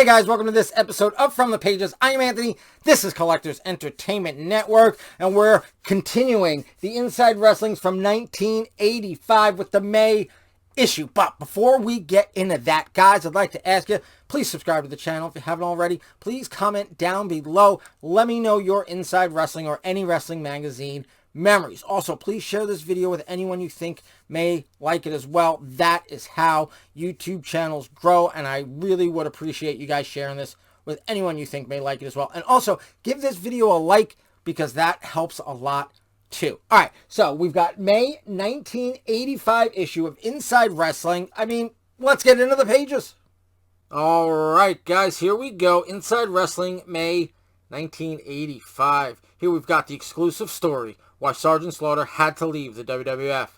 Hey guys, welcome to this episode of From the Pages. I am Anthony. This is Collectors Entertainment Network, and we're continuing the Inside Wrestlings from 1985 with the May issue. But before we get into that, guys, I'd like to ask you, please subscribe to the channel if you haven't already. Please comment down below. Let me know your Inside Wrestling or any wrestling magazine memories. Also, please share this video with anyone you think may like it as well. That is how YouTube channels grow, and I really would appreciate you guys sharing this with anyone you think may like it as well. And also, give this video a like because that helps a lot too. All right, so we've got May 1985 issue of Inside Wrestling. I mean, let's get into the pages. All right, guys, here we go. Inside Wrestling, May 1985. Here we've got the exclusive story, why Sergeant Slaughter had to leave the WWF.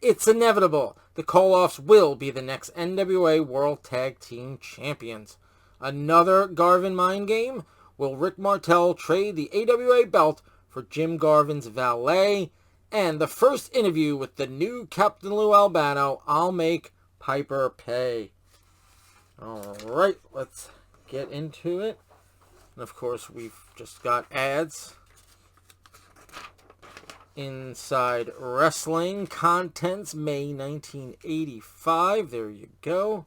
It's inevitable. The Koloffs will be the next NWA World Tag Team Champions. Another Garvin mind game? Will Rick Martel trade the AWA belt for Jim Garvin's valet? And the first interview with the new Captain Lou Albano, I'll make Piper pay. Alright, let's get into it. And of course, we've just got ads. Inside Wrestling Contents, May 1985. There you go.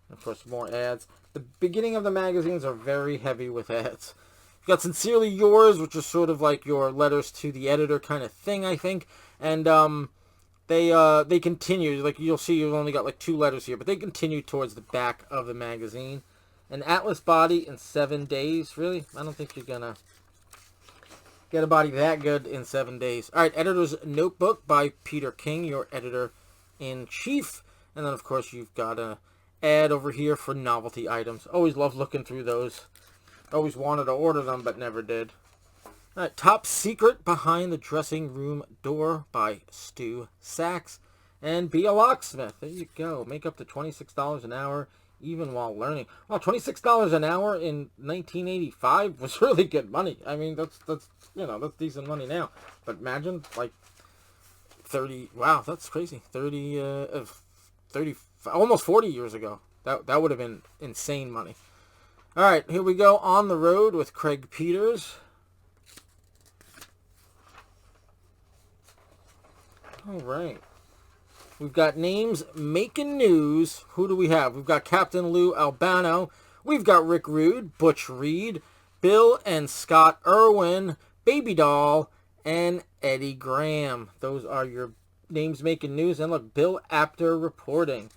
And of course, more ads. The beginning of the magazines are very heavy with ads. You've got Sincerely Yours, which is sort of like your letters to the editor kind of thing, I think. And they continue. Like you'll see, you've only got like 2 letters here, but they continue towards the back of the magazine. An Atlas body in 7 days. Really? I don't think you're gonna get a body that good in 7 days. All right, Editor's Notebook by Peter King, your editor-in-chief. And then, of course, you've got an ad over here for novelty items. Always love looking through those. Always wanted to order them, but never did. All right, Top Secret Behind the Dressing Room Door by Stu Sachs. And Be a Locksmith. There you go. Make up to $26 an hour, even while learning. Well, $26 an hour in 1985 was really good money. I mean, that's you know, that's decent money now. But imagine, like, 30, wow, that's crazy. 30, almost 40 years ago. That would have been insane money. All right, here we go. On the Road with Craig Peters. All right. We've got names making news. Who do we have? We've got Captain Lou Albano. We've got Rick Rude, Butch Reed, Bill and Scott Irwin, Baby Doll, and Eddie Graham. Those are your names making news. And look, Bill Apter reporting.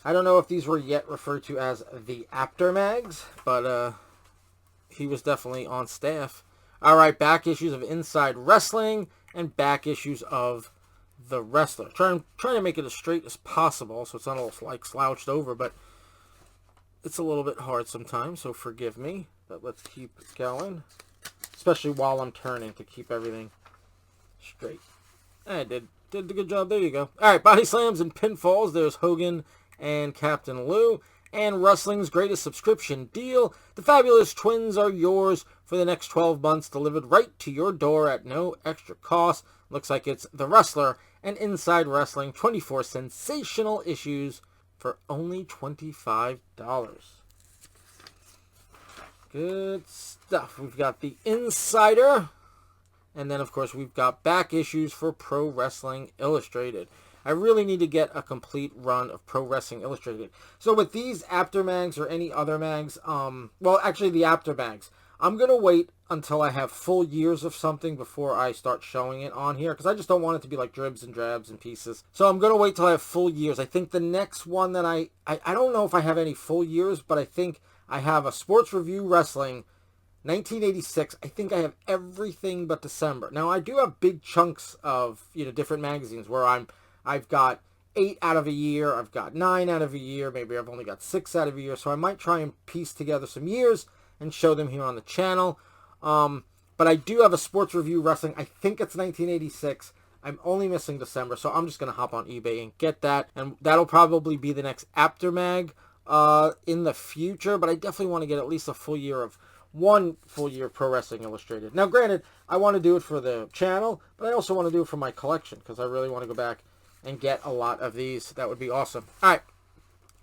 I don't know if these were yet referred to as the Apter mags, but he was definitely on staff. All right, back issues of Inside Wrestling and back issues of The Wrestler. Trying to make it as straight as possible so it's not all like slouched over, but it's a little bit hard sometimes, so forgive me. But let's keep going, especially while I'm turning to keep everything straight. I did a good job. There you go. All right, Body Slams and Pinfalls. There's Hogan and Captain Lou. And Wrestling's Greatest Subscription Deal. The Fabulous Twins are yours for the next 12 months, delivered right to your door at no extra cost. Looks like it's The Wrestler and Inside Wrestling, 24 sensational issues for only $25. Good stuff. We've got The Insider. And then, of course, we've got back issues for Pro Wrestling Illustrated. I really need to get a complete run of Pro Wrestling Illustrated. So with these Apter mags or any other mags, well, actually the Apter mags, I'm going to wait until I have full years of something before I start showing it on here, because I just don't want it to be like dribs and drabs and pieces. So I'm going to wait till I have full years. I think the next one that I don't know if I have any full years, but I think I have a Sports Review Wrestling 1986. I think I have everything but December. Now, I do have big chunks of, you know, different magazines where I've got 8 out of a year, I've got 9 out of a year, maybe I've only got 6 out of a year, so I might try and piece together some years and show them here on the channel. But I do have a Sports Review Wrestling, I think it's 1986, I'm only missing December, so I'm just going to hop on eBay and get that, and that'll probably be the next Apter mag in the future, but I definitely want to get at least a full year of one full year Pro Wrestling Illustrated. Now, granted, I want to do it for the channel, but I also want to do it for my collection, because I really want to go back and get a lot of these. That would be awesome. All right.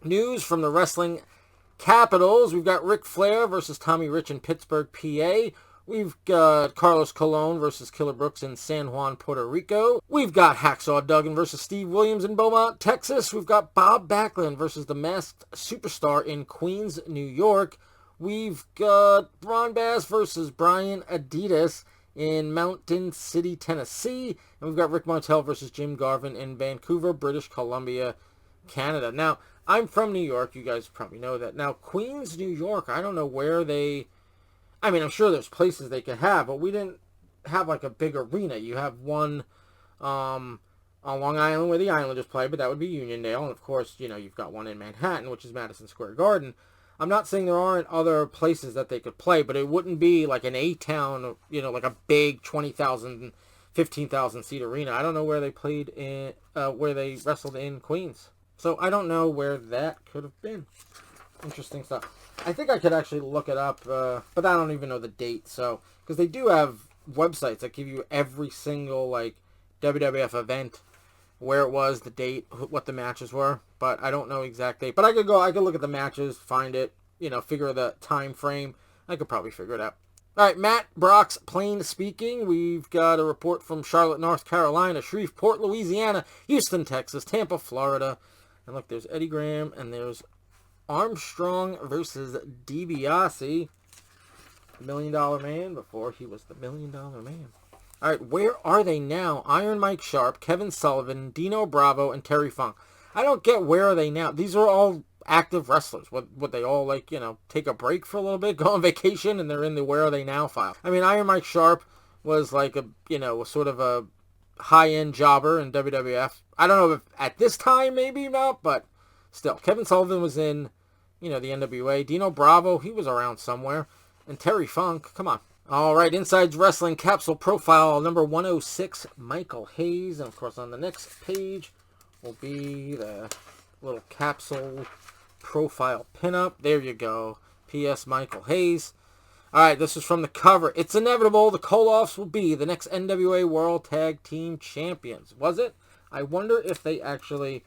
news from the wrestling capitals. We've got Ric Flair versus Tommy Rich in Pittsburgh, PA. We've got Carlos Colon versus Killer Brooks in San Juan, Puerto Rico. We've got Hacksaw Duggan versus Steve Williams in Beaumont, Texas. We've got Bob Backlund versus the Masked Superstar in Queens, New York. We've got Ron Bass versus Brian Adidas in Mountain City, Tennessee. And we've got Rick Martel versus Jim Garvin in Vancouver, British Columbia, Canada. Now, I'm from New York. You guys probably know that. Now, Queens, New York, I don't know where they... I mean, I'm sure there's places they could have, but we didn't have like a big arena. You have one on Long Island where the Islanders play, but that would be Uniondale. And of course, you know, you've got one in Manhattan, which is Madison Square Garden. I'm not saying there aren't other places that they could play, but it wouldn't be like an A-town, you know, like a big 20,000, 15,000 seat arena. I don't know where they played in, where they wrestled in Queens. So I don't know where that could have been. Interesting stuff. I think I could actually look it up, but I don't even know the date. So, because they do have websites that give you every single like WWF event, where it was, the date, what the matches were. But I don't know exact date. But I could look at the matches, find it, you know, figure the time frame. I could probably figure it out. All right, Matt Brock's Plain Speaking. We've got a report from Charlotte, North Carolina, Shreveport, Louisiana, Houston, Texas, Tampa, Florida. And look, there's Eddie Graham, and there's Armstrong versus DiBiase, $1 Million Man, before he was the $1 Million Man. All right, where are they now? Iron Mike Sharp, Kevin Sullivan, Dino Bravo, and Terry Funk. I don't get where are they now. These are all active wrestlers. Would they all, like, you know, take a break for a little bit, go on vacation, and they're in the where are they now file? I mean, Iron Mike Sharp was like a, you know, sort of a high-end jobber in WWF. I don't know if at this time, maybe not, but still. Kevin Sullivan was in, you know, the NWA. Dino Bravo, he was around somewhere. And Terry Funk, come on. All right, Inside Wrestling Capsule Profile number 106, Michael Hayes. And, of course, on the next page will be the little capsule profile pinup. There you go. P.S. Michael Hayes. All right, this is from the cover. It's inevitable the Koloffs will be the next NWA World Tag Team Champions. Was it? I wonder if they actually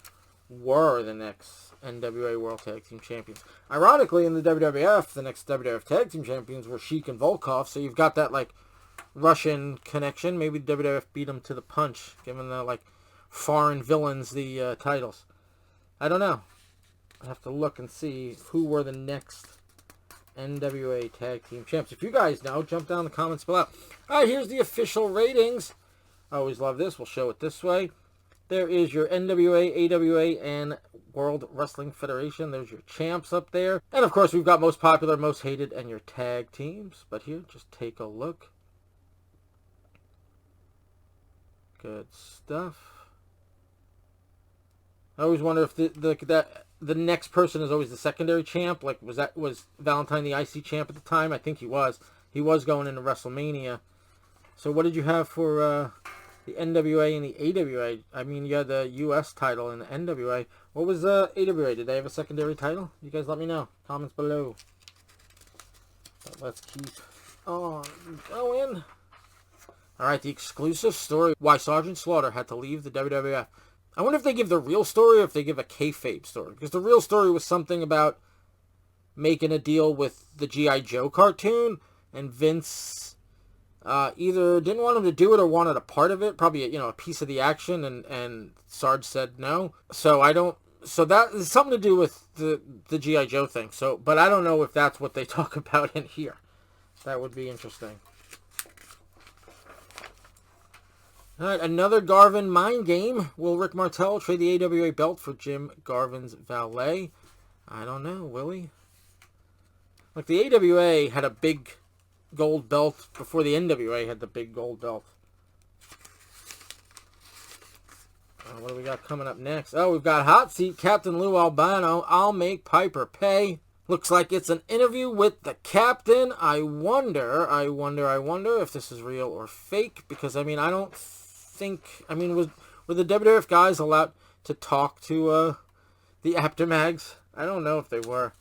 were the next NWA World Tag Team Champions. Ironically, in the WWF, the next WWF Tag Team Champions were Sheik and Volkov, so you've got that, like, Russian connection. Maybe the WWF beat them to the punch, giving the, like, foreign villains the titles. I don't know. I have to look and see who were the next NWA Tag Team Champs. If you guys know, jump down in the comments below. All right, here's the official ratings. I always love this. We'll show it this way. There is your NWA, AWA, and World Wrestling Federation. There's your champs up there. And, of course, we've got most popular, most hated, and your tag teams. But here, just take a look. Good stuff. I always wonder if the next person is always the secondary champ. Like, was Valentine the IC champ at the time? I think he was. He was going into WrestleMania. So what did you have for the NWA and the AWA? I mean, you had the U.S. title and the NWA. What was the AWA? Did they have a secondary title? You guys let me know. Comments below. But let's keep on going. All right, the exclusive story. Why Sergeant Slaughter had to leave the WWF. I wonder if they give the real story or if they give a kayfabe story. Because the real story was something about making a deal with the G.I. Joe cartoon. And Vince either didn't want him to do it or wanted a part of it. Probably, you know, a piece of the action. And Sarge said no. So that is something to do with the G.I. Joe thing. But I don't know if that's what they talk about in here. That would be interesting. All right, another Garvin mind game. Will Rick Martel trade the AWA belt for Jim Garvin's valet? I don't know. Will he? Like, the AWA had a big gold belt before the NWA had the big gold belt. What do we got coming up next? Oh, we've got Hot Seat, Captain Lou Albano. I'll make Piper pay. Looks like it's an interview with the captain. I wonder if this is real or fake. Because, I mean, I don't think... I mean, were the WWF guys allowed to talk to the Apter mags? I don't know if they were.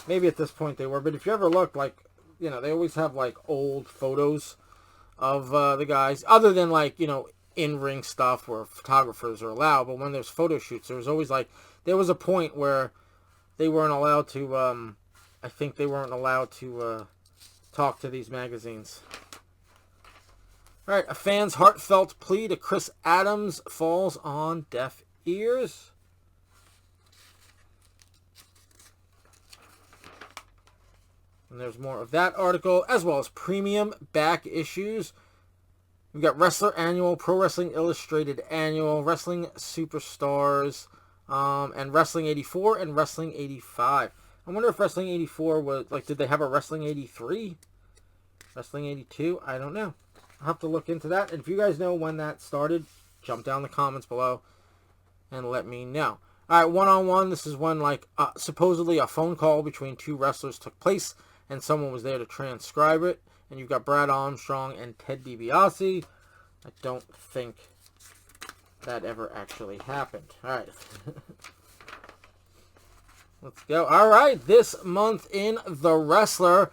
Maybe at this point they were. But if you ever look, like, you know, they always have, like, old photos of the guys. Other than, like, you know, in-ring stuff where photographers are allowed. But when there's photo shoots, there's always, like... There was a point where they weren't allowed to, I think they weren't allowed to talk to these magazines. All right, a fan's heartfelt plea to Chris Adams falls on deaf ears. And there's more of that article, as well as premium back issues. We've got Wrestler Annual, Pro Wrestling Illustrated Annual, Wrestling Superstars, and Wrestling 84 and Wrestling 85. I wonder if Wrestling 84 was, like, did they have a Wrestling 83? Wrestling 82? I don't know. I'll have to look into that. And if you guys know when that started, jump down in the comments below and let me know. All right, one-on-one. This is when, like, supposedly a phone call between two wrestlers took place, and someone was there to transcribe it. And you've got Brad Armstrong and Ted DiBiase. I don't think that ever actually happened. All right. Let's go. All right, this month in The Wrestler,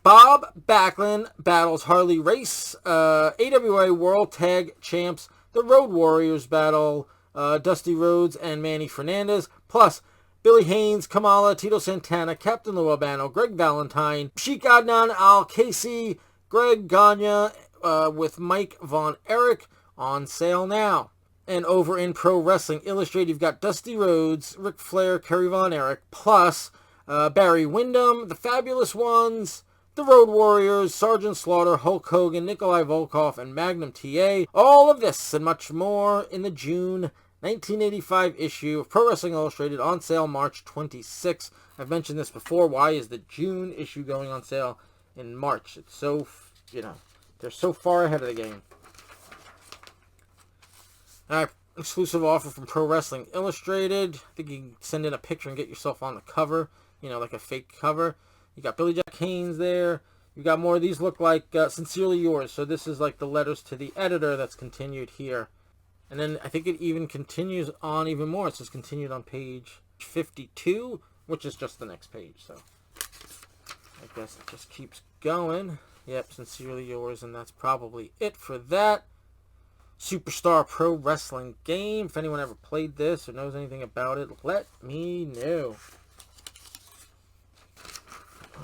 Bob Backlund battles Harley Race. AWA World Tag Champs. The Road Warriors battle Dusty Rhodes and Manny Fernandez. Plus, Billy Haynes, Kamala, Tito Santana, Captain Lou Albano, Greg Valentine, Sheik Adnan Al-Casey, Greg Gagne with Mike Von Erich on sale now. And over in Pro Wrestling Illustrated, you've got Dusty Rhodes, Ric Flair, Kerry Von Erich, plus Barry Windham, The Fabulous Ones, The Road Warriors, Sergeant Slaughter, Hulk Hogan, Nikolai Volkov, and Magnum TA. All of this and much more in the June 1985 issue of Pro Wrestling Illustrated, on sale March 26th. I've mentioned this before. Why is the June issue going on sale in March? It's so, they're so far ahead of the game. All right, exclusive offer from Pro Wrestling Illustrated. I think you can send in a picture and get yourself on the cover, like a fake cover. You got Billy Jack Haynes there. You got more of these look like Sincerely Yours. So this is like the letters to the editor that's continued here. And then I think it even continues on even more. It says continued on page 52, which is just the next page. So I guess it just keeps going. Yep, Sincerely Yours, and that's probably it for that. Superstar Pro Wrestling game. If anyone ever played this or knows anything about it, let me know.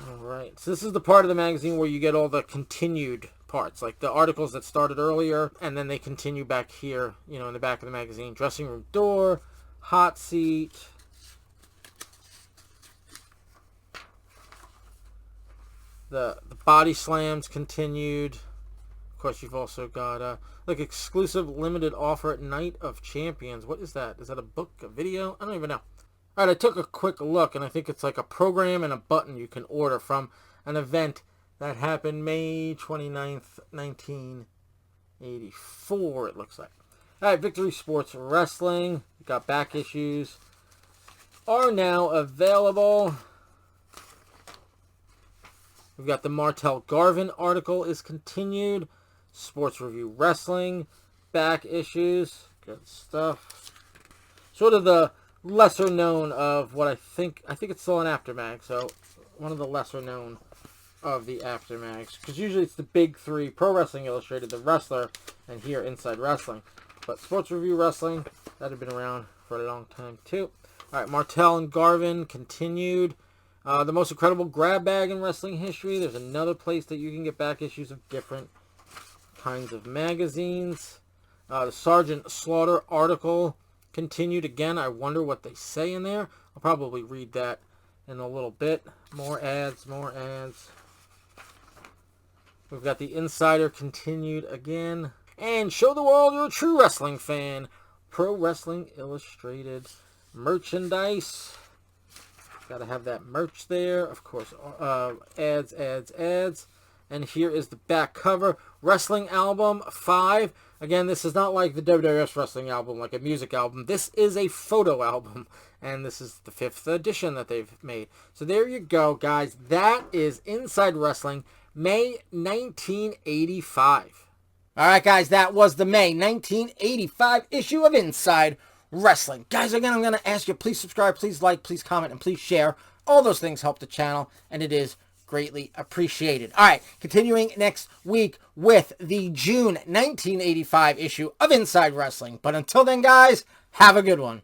Alright, so this is the part of the magazine where you get all the continued parts, like the articles that started earlier, and then they continue back here, in the back of the magazine. Dressing room door, hot seat, the body slams continued. Of course, you've also got exclusive limited offer at Night of Champions. What is that? Is that a book, a video? I don't even know. All right, I took a quick look, and I think it's like a program and a button you can order from an event that happened May 29th, 1984, it looks like. All right, Victory Sports Wrestling. Got back issues. Are now available. We've got the Martel Garvin article is continued. Sports Review Wrestling. Back issues. Good stuff. Sort of the lesser known of what I think it's still an Apter mag, so one of the lesser known of the Apter mags, because usually it's the big three: Pro Wrestling Illustrated, The Wrestler, and here Inside Wrestling. But Sports Review Wrestling, that had been around for a long time too. Alright, Martel and Garvin continued. The Most Incredible Grab Bag in Wrestling History. There's another place that you can get back issues of different kinds of magazines. The Sergeant Slaughter article continued again. I wonder what they say in there. I'll probably read that in a little bit. More ads, more ads. We've got the Insider continued again. And Show the World You're a True Wrestling Fan. Pro Wrestling Illustrated merchandise. Got to have that merch there. Of course, ads, ads, ads. And here is the back cover. Wrestling Album 5. Again, this is not like the WWF Wrestling album, like a music album. This is a photo album. And this is the 5th edition that they've made. So there you go, guys. That is Inside Wrestling, May 1985. All right, guys. That was the May 1985 issue of Inside Wrestling. Guys, again, I'm going to ask you, please subscribe, please like, please comment, and please share. All those things help the channel, and it is greatly appreciated. All right, continuing next week with the June 1985 issue of Inside Wrestling. But until then, guys, have a good one.